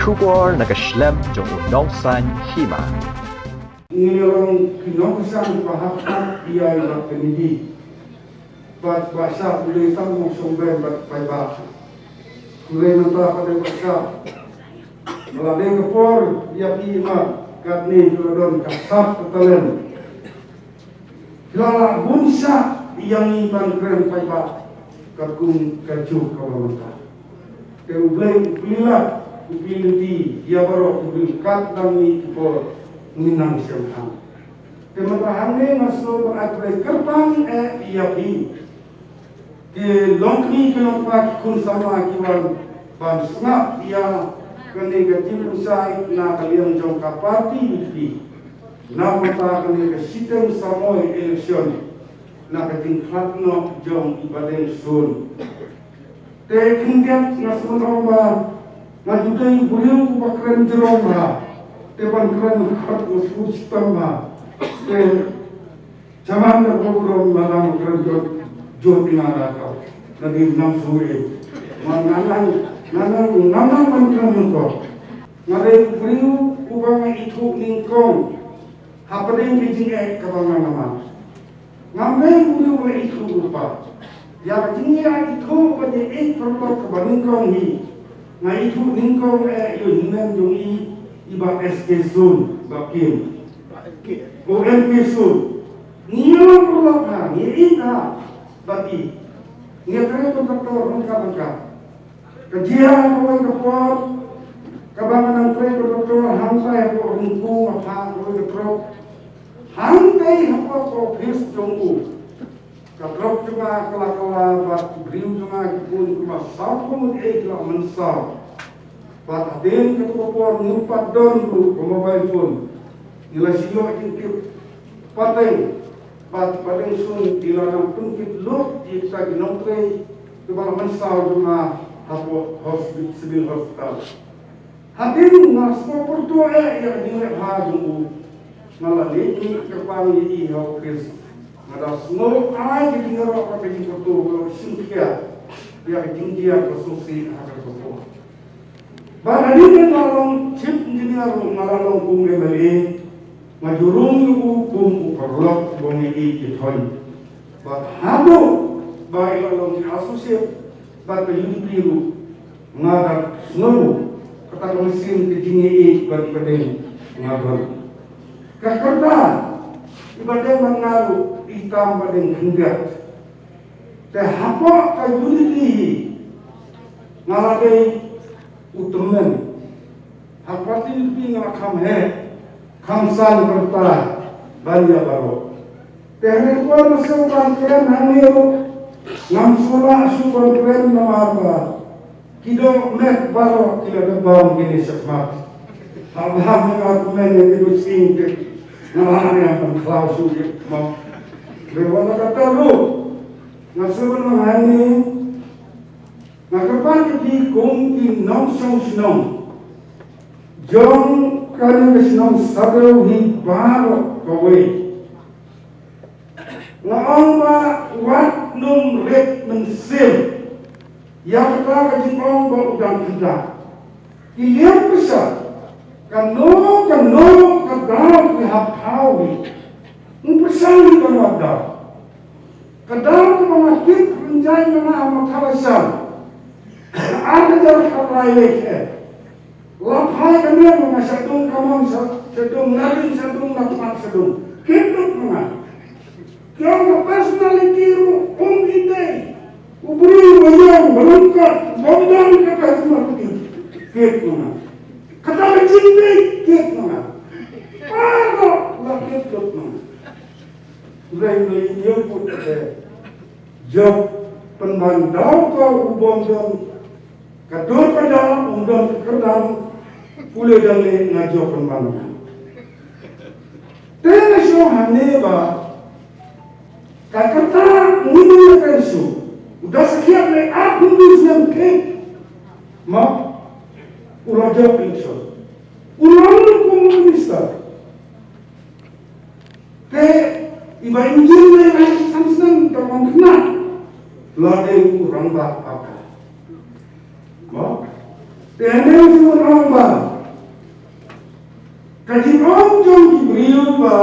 Kubor nakaslem jong unongsan hima. Ngilong kinongsan pahak iya iba penidi. Bat bahasa boleh tahu sumber bat paiba. Boleh mentah pada bahasa. Melalui kepor dia ima katni jualan kasap ketalen. Lala bunsa yang iban keren paiba kakung kaju kawamata. Terublay upilat upiliti dia baru upikat nami kepor minang siyang. Kematahane masno beratray kerpang iapi. Ke longkni kenapa kun sama kiwan ban snap ia kene gatim usai na kalian jong parti di na mata kene ke sistem samoi election na kating klatno jong ibaden sun. Te kindiat masno roma majukai buriu bakren jeroma. Teban keren kat usul sistem te zaman na program malam keren jod ngara kau nabi nam suri mananang mangkran ko ngare buriu ubang itu ningkong hapadeng bijing kabangan nama ngambe buriu itu rupa ya jingia itu pada perlu kabaningkong hi na itu ningkong yo himen jongi iba SK Sun bakim OMP Sun niyo perlahan ita bati niya kaya doktor lengkap kajian kawai kapor kabangan ng kaya doktor hangkai po ringkung apa kawai doktor hangkai apa po pis jongku katrok juga kala bat beriu juga kipun kuma sapung kila mensaw bat adin kapor ngumpat don ku mobile phone nila siyo kip pateng bat paling sun dilarang tungkit lut kita ginongtre kebal mensaw juga hapo hospital hadin nas ko porto ya dinle haju nalali ni kepang yi ho kris ngada sno ai dingero ka pegi porto ko sinkia ya jingia ko susi ha ko ba hadin nalong chip engineer nalong kung lebeli majurung yu kung ukarlok bongi ikithon ba hado ba ilalong associate ba payung biru ngada snow kata mesin kejingi badeng ngadon kakerta ibadeng mangaru itam badeng hinggat te hapo kayuniti ngalade utemen hapati bi ngakam he kamsan kerta banya baro tere ko masuk bangkren haniu ngam sura subang kren namarba kido met baro kila debang gini sekmat alham mengaku men itu singke nalane ang klausu mo rewala kata lu ngasuban mahani ngakapan di kong ki nong song sinong jong kani sinong sadaw hi baro kawe ngaong ba wat nung ret mensil yang kita kajipong ba udang kita iliang bisa kano kadaw kihapawi umpasali ka wadaw kadaw ka mga kit renjay mga makawasan ada jarak kapailek lapay kami mga sadung kamang sadung narin sadung nakmat sadung kitot mga kaya personality ro ite ubri wayang balungkat bawdan ka personality kit mga kata cinta kit mga paano lakit kot mga udah put job penbandaw ka ubong dan kadur pada undang kekerdan pulih dan ngajo penbandaw tena syo haneba kakata ngini kansu udah sekian le aku bisnem ke ma uraja pinso ulang komunista te iba injil le samsung tamang kena lade kurang ba apa ma Tenang semua orang ba. Kaji orang jom diberiu ba.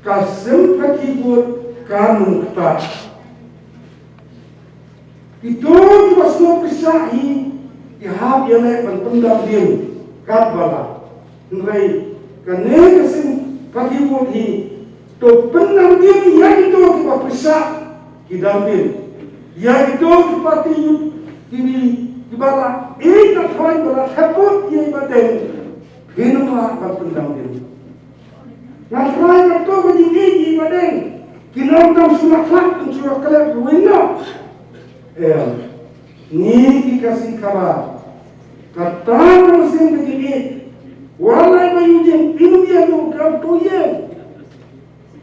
Kasem kaji buat kanun ketat. Itu juga semua pesahi. Ihap yang naik pendam dia. Kat bala. Ngerai. Kerana kasem kaji buat hi. To pendam dia yang itu kita pesah. Kidampil. Yang itu kita tiup. Di bala. Ika kawai bala. Heput ia ibadah. Hinumlah kat pendam dia. Nafrai itu begini ibadah. Kinam sudah kelak dan sudah kelak ruina. Ni dikasih kabar. Kata musim begini. Walai bayujin minum dia tu kau toye.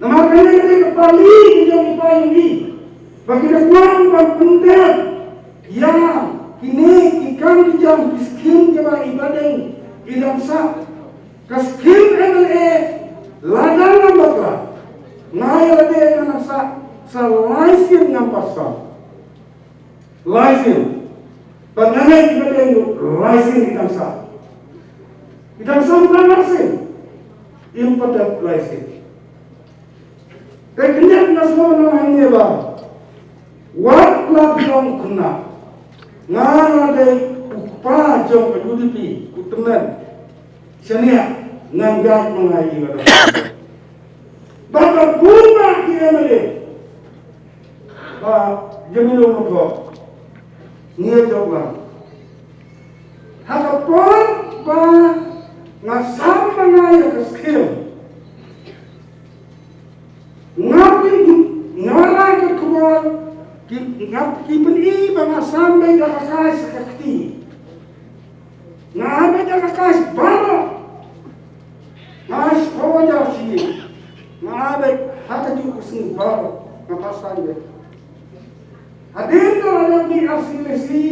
Nama kaya dia kembali jam pagi ni. Bagi dakwaan pendet. Ya kini ikan dijam miskin jemaah ibadah idam sah. Kaskim MLA ladang nambaklah. Ngai lade yang sah salaisin ngampasam. Laisin. Pandangan ibadah itu laisin idam sah. Idam sah bukan laisin. Impadat laisin. Kenyat nasma namanya ba. Watlah yang kena. Ngarade upah jom UDP utemen. Senia nganggat mengai ibadah. Bapak bunga KMLA. Ba jemilo motor. Nia jawab. Hakapon ba ngasam mengai ke skill. Ngapin ngarai ke kuat kipen i banga sampai dah kakas sakti ngabe dah kakas baro mas hoja si ngabe hata ju kusing baro ngapasan be hadir dalam ni asilesi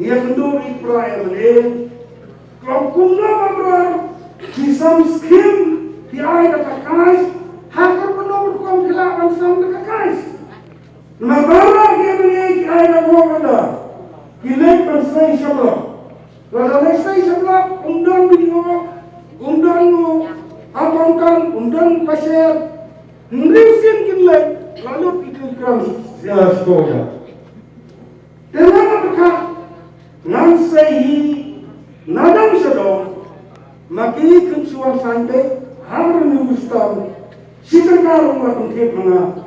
dia kendur ikra MLA kumna babra kisam skim di ai dah kakas hakar penor kom kelawan sam dah kakas Nabara kini ayah wala, kilek bersai shabla. Kalau bersai shabla, undang video, undang abangkan, undang pasir, ngriusin kilek, lalu pikir kram sekolah. Dengan berkat, nansai nadam sedong, maki kensuan sampai harus nustam, sikarung mengkep mana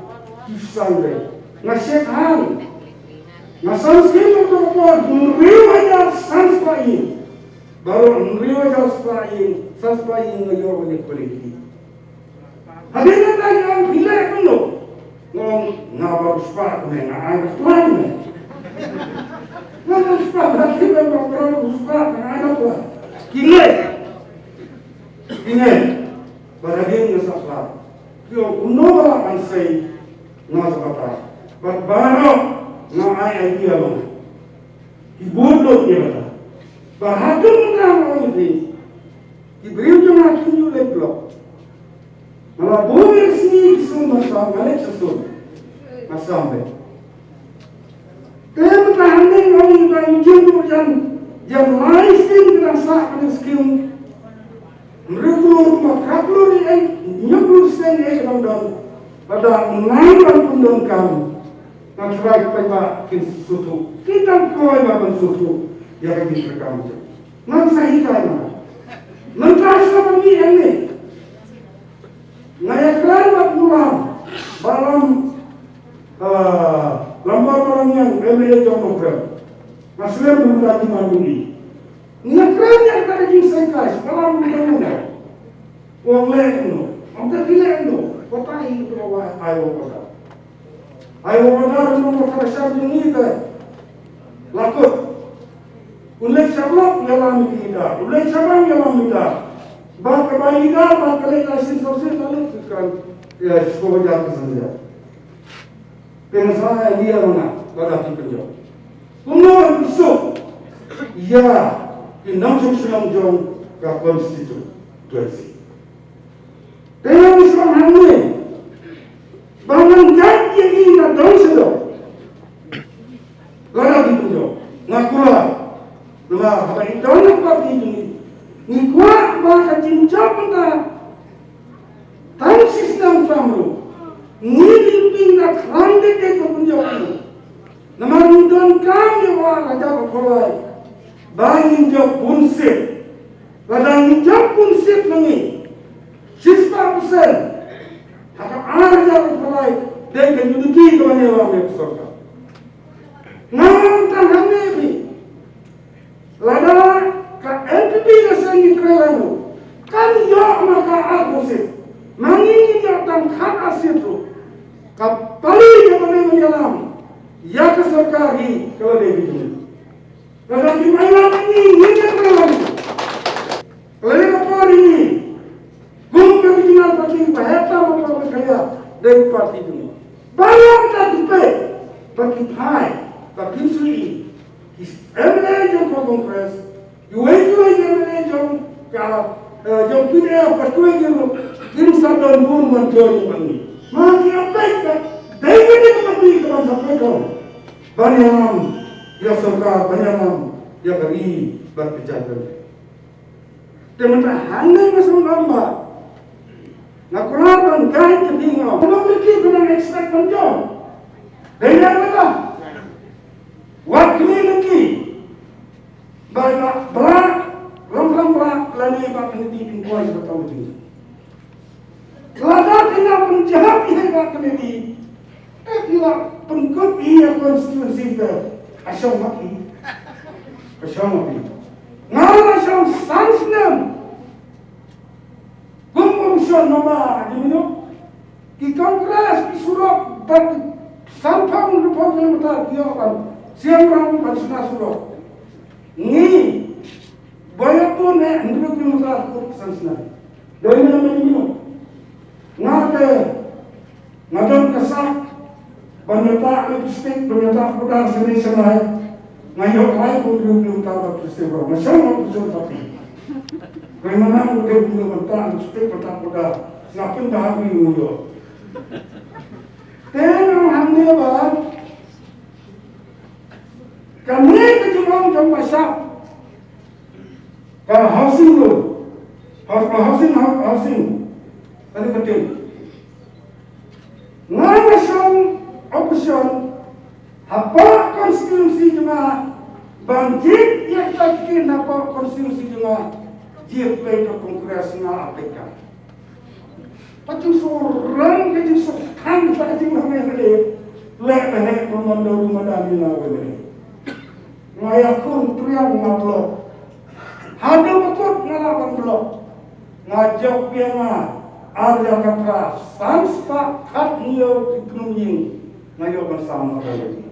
sampai. Nasyekhan nasanskrit itu apa? Nriwaja sanspain baru nriwaja sanspain ngayor oleh kolektif hadina lagi orang pilih penuh ngomong ngabar uspa kena ada plan ngabar uspa berarti memang orang uspa kena ada apa kini pada dia ngesaplah dia kuno akan say ngasapata Baru nak idea mana? Ibudo dia mana? Bahagian mana orang ini? Diberi cuma tunjuk leblok. Malah boleh sini semua sama malah sesuatu masambe. Tapi tahanan orang itu yang jam laisin dengan sah dengan skim. Mereka maklum ini nyebut sendiri dalam pada menaikan pundong kami. Nafrai paiba kin sutu kita koi ba ban sutu ya ka kin kamu nan sahi kai na nan trasa bani enne ngaya kran ba pulang balam lambar orang yang MLA jono kran masle muda di manduli ngaya kran ya ka kin sai kai balam muda wong le no amta kile no kotai ko wa ayo ko Ayo benar nomor kerasab ini dah. Lakut. Ulek sablok jalan kita. Ulek sabang jalan kita. Bak kebayi dah, bak kali kasih sosial lalu kan ya sekolah jalan saja. Pengusaha dia mana? Pada penjauh. Kumur besok. Ya, enam selang jom ke konstitusi. Dengan Islam ini. Bangun janji ini nak daun sedok. Kalau dipunyai, nak kulah. Nama la ba idon pa ni kuat ba ka cincap ta tan sistem famru ni limping na krande ke ko punjau namar idon kam ni wa raja ko kolai bangin jo punsit ladang jo punsit nangi 6% haka raja ko kolai dai kan yuduki ko ne wa me sorka namun tan hamne bi lada ka NPP na sangi trelanu kan yo maka agusip mangi yo tan khat asitu ka pali yo mane menyalam ya ke sarkari kalau dia begini lada ki mailan ni ye trelanu lele ko ni gum ke bijinal pati bahata mo kaya dari parti ini banyak tak dipe bagi pai bagi suri MLA jom Kongres, UAE MLA jom kalau jom pilih pertuan jom tim sadon pun menjadi bani. Maki apa itu? Dapat diketahui kalau sampai kau. Banyak ya serta banyak ya beri berkejaran. Teman-teman hanya masuk lamba. Nak kurang gaya jepingo. Kalau mereka kena expect menjom. Dari apa? Waktu lagi, banyak berat, ram berat, lalu ibarat nanti pingkuan betul ini. Kelada kena penjahat ini ibarat nanti, bila pengkut ia konstitusi itu, asyam mati, ngal asyam sansnem, gumumsyon nama, diminu, di Kongres di Surat, sampang report yang betul dia akan. Siang orang bersama suruh ni banyak pun henduk kita kurang senang. Dari mana ini? Ngadon kesak banyak lipstick banyak produk seni senai ngayok lain pun belum tahu peristiwa. Macam apa tu tapi? Bagaimana kita belum tahu lipstick produk ngapain dah habis mulu? Tengok hamil bah. Kami kejumlah jom masak. Kalau housing tu, housing, tadi penting. Ngasam option, apa konstitusi jemaah banjir yang terkini apa konstitusi jemaah JP itu Kongres na Afrika. Macam seorang kecil sekan pada jemaah mereka, leh pemandu rumah dami nawe. Ngayakun triang ngablok hada betul ngalawan blok ngajak bianga arya katra sanspa kat niyo dipenuhi ngayo bersama lagi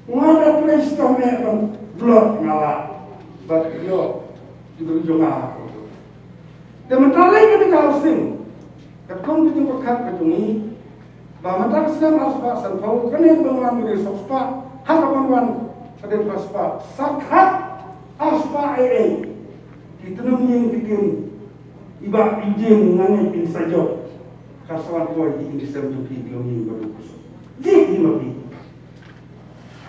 ngada presto meron blok ngala bat yo diberjung aku tementale kan housing katong dijung pekat katungi ba matak sedang aspa sanpau kan yang bangunan dari sospa hakapan ada aspa sakhat aspa kita yang bikin iba izin ngangai pin saja kasawan kau ini bisa menjadi belum baru kusuk jadi mati